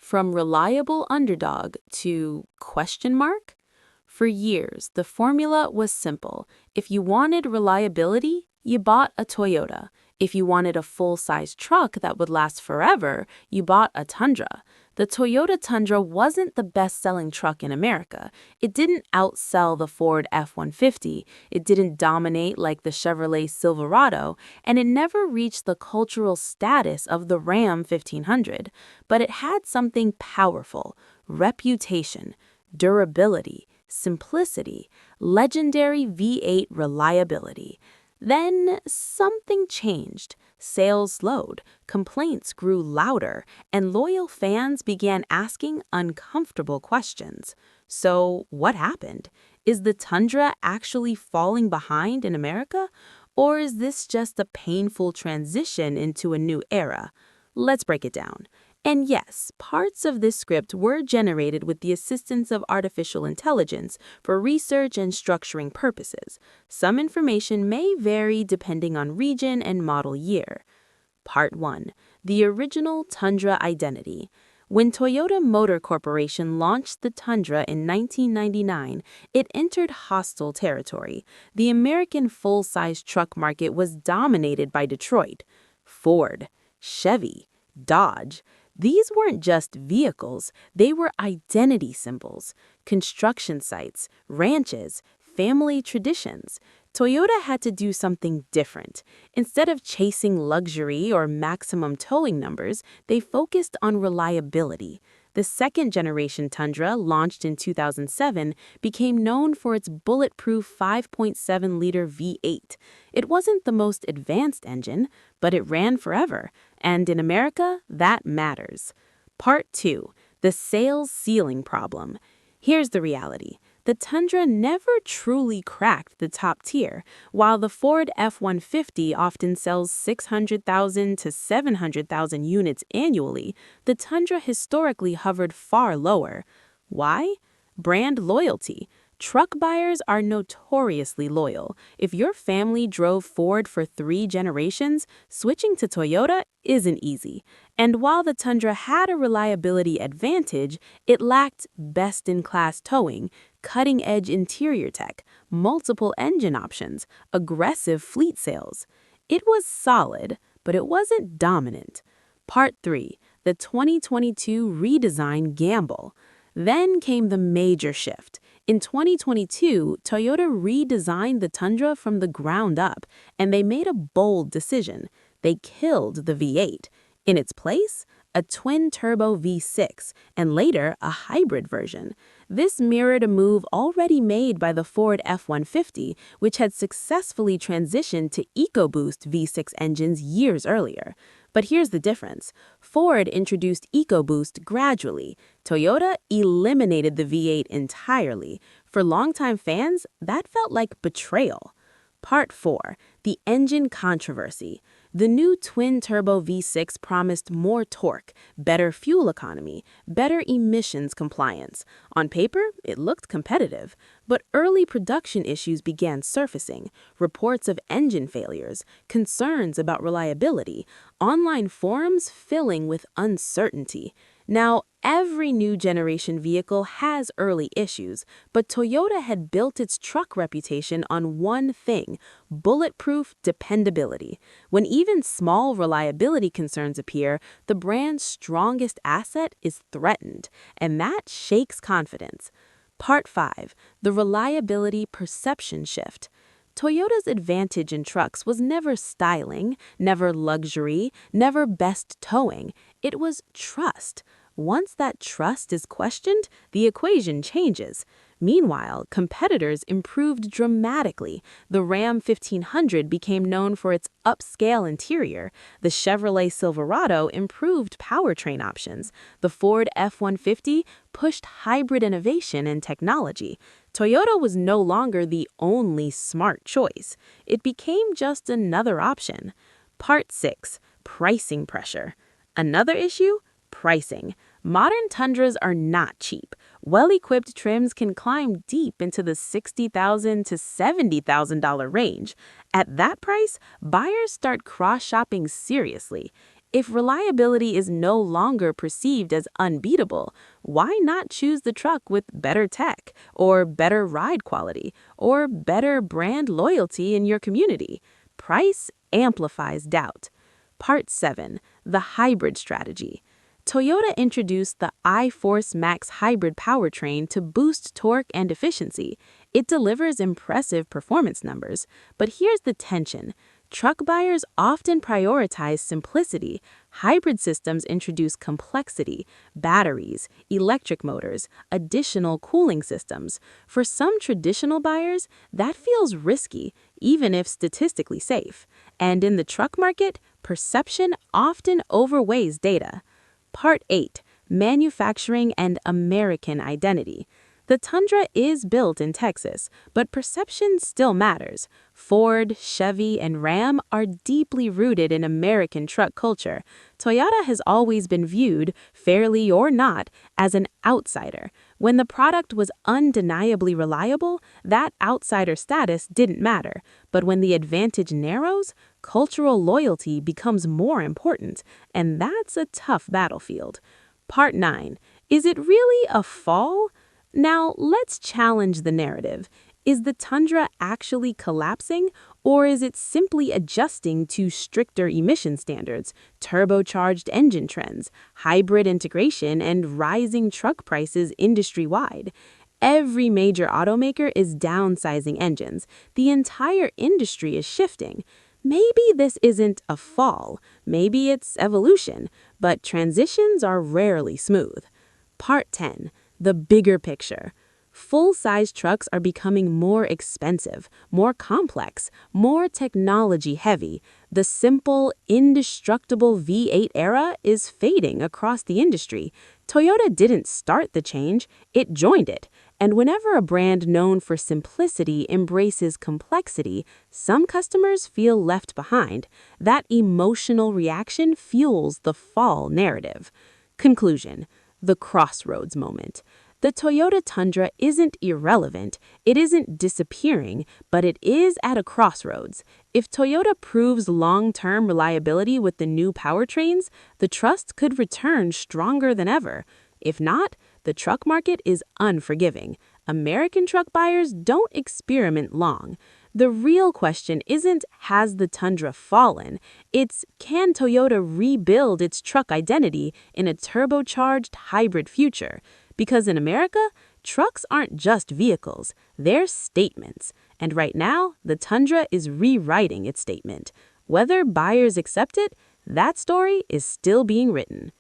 From reliable underdog to question mark? For years, the formula was simple. If you wanted reliability, you bought a Toyota. If you wanted a full-size truck that would last forever, you bought a Tundra. The Toyota Tundra wasn't the best-selling truck in America. It didn't outsell the Ford F-150, it didn't dominate like the Chevrolet Silverado, and it never reached the cultural status of the Ram 1500. But it had something powerful: reputation, durability, simplicity, legendary V8 reliability. Then something changed. Sales slowed, complaints grew louder, and loyal fans began asking uncomfortable questions. So, what happened? Is the Tundra actually falling behind in America? Or is this just a painful transition into a new era? Let's break it down. And yes, parts of this script were generated with the assistance of artificial intelligence for research and structuring purposes. Some information may vary depending on region and model year. Part 1. The original Tundra identity. When Toyota Motor Corporation launched the Tundra in 1999, it entered hostile territory. The American full-size truck market was dominated by Detroit, Ford, Chevy, Dodge. These weren't just vehicles, they were identity symbols, construction sites, ranches, family traditions. Toyota had to do something different. Instead of chasing luxury or maximum towing numbers, they focused on reliability. The second-generation Tundra, launched in 2007, became known for its bulletproof 5.7-liter V8. It wasn't the most advanced engine, but it ran forever, and in America, that matters. Part 2. The sales ceiling problem. Here's the reality. The Tundra never truly cracked the top tier. While the Ford F-150 often sells 600,000 to 700,000 units annually, the Tundra historically hovered far lower. Why? Brand loyalty. Truck buyers are notoriously loyal. If your family drove Ford for 3 generations, switching to Toyota isn't easy. And while the Tundra had a reliability advantage, it lacked best-in-class towing, cutting-edge interior tech, multiple engine options, aggressive fleet sales. It was solid, but it wasn't dominant. Part 3. The 2022 redesign gamble. Then came the major shift. In 2022, Toyota redesigned the Tundra from the ground up, and they made a bold decision. They killed the V8. In its place, a twin-turbo V6, and later a hybrid version. This mirrored a move already made by the Ford F-150, which had successfully transitioned to EcoBoost V6 engines years earlier. But here's the difference. Ford introduced EcoBoost gradually. Toyota eliminated the V8 entirely. For longtime fans, that felt like betrayal. Part 4. The engine controversy. The new twin-turbo V6 promised more torque, better fuel economy, better emissions compliance. On paper, it looked competitive, but early production issues began surfacing: reports of engine failures, concerns about reliability, online forums filling with uncertainty. Now, every new generation vehicle has early issues, but Toyota had built its truck reputation on one thing: bulletproof dependability. When even small reliability concerns appear, the brand's strongest asset is threatened, and that shakes confidence. Part 5. The reliability perception shift. Toyota's advantage in trucks was never styling, never luxury, never best towing. It was trust. Once that trust is questioned, the equation changes. Meanwhile, competitors improved dramatically. The Ram 1500 became known for its upscale interior. The Chevrolet Silverado improved powertrain options. The Ford F-150 pushed hybrid innovation and technology. Toyota was no longer the only smart choice. It became just another option. Part 6. Pricing pressure. Another issue? Pricing. Modern Tundras are not cheap. Well-equipped trims can climb deep into the $60,000 to $70,000 range. At that price, buyers start cross-shopping seriously. If reliability is no longer perceived as unbeatable, why not choose the truck with better tech, or better ride quality, or better brand loyalty in your community? Price amplifies doubt. Part 7. The Hybrid Strategy. Toyota introduced the iForce Max hybrid powertrain to boost torque and efficiency. It delivers impressive performance numbers, but here's the tension. Truck buyers often prioritize simplicity. Hybrid systems introduce complexity, batteries, electric motors, additional cooling systems. For some traditional buyers, that feels risky, even if statistically safe. And in the truck market, perception often overweighs data. Part 8. Manufacturing and American Identity. The Tundra is built in Texas, but perception still matters. Ford, Chevy, and Ram are deeply rooted in American truck culture. Toyota has always been viewed, fairly or not, as an outsider. When the product was undeniably reliable, that outsider status didn't matter. But when the advantage narrows, cultural loyalty becomes more important, and that's a tough battlefield. Part 9. Is it really a fall? Now, let's challenge the narrative. Is the Tundra actually collapsing, or is it simply adjusting to stricter emission standards, turbocharged engine trends, hybrid integration, and rising truck prices industry-wide? Every major automaker is downsizing engines. The entire industry is shifting. Maybe this isn't a fall, maybe it's evolution, but transitions are rarely smooth. Part 10. The bigger picture. Full-size trucks are becoming more expensive, more complex, more technology-heavy. The simple, indestructible V8 era is fading across the industry. Toyota didn't start the change, it joined it. And whenever a brand known for simplicity embraces complexity, some customers feel left behind. That emotional reaction fuels the fall narrative. Conclusion. The crossroads moment. The Toyota Tundra isn't irrelevant, it isn't disappearing, but it is at a crossroads. If Toyota proves long-term reliability with the new powertrains, the trust could return stronger than ever. If not, the truck market is unforgiving. American truck buyers don't experiment long. The real question isn't, has the Tundra fallen? It's, can Toyota rebuild its truck identity in a turbocharged hybrid future? Because in America, trucks aren't just vehicles, they're statements. And right now, the Tundra is rewriting its statement. Whether buyers accept it, that story is still being written.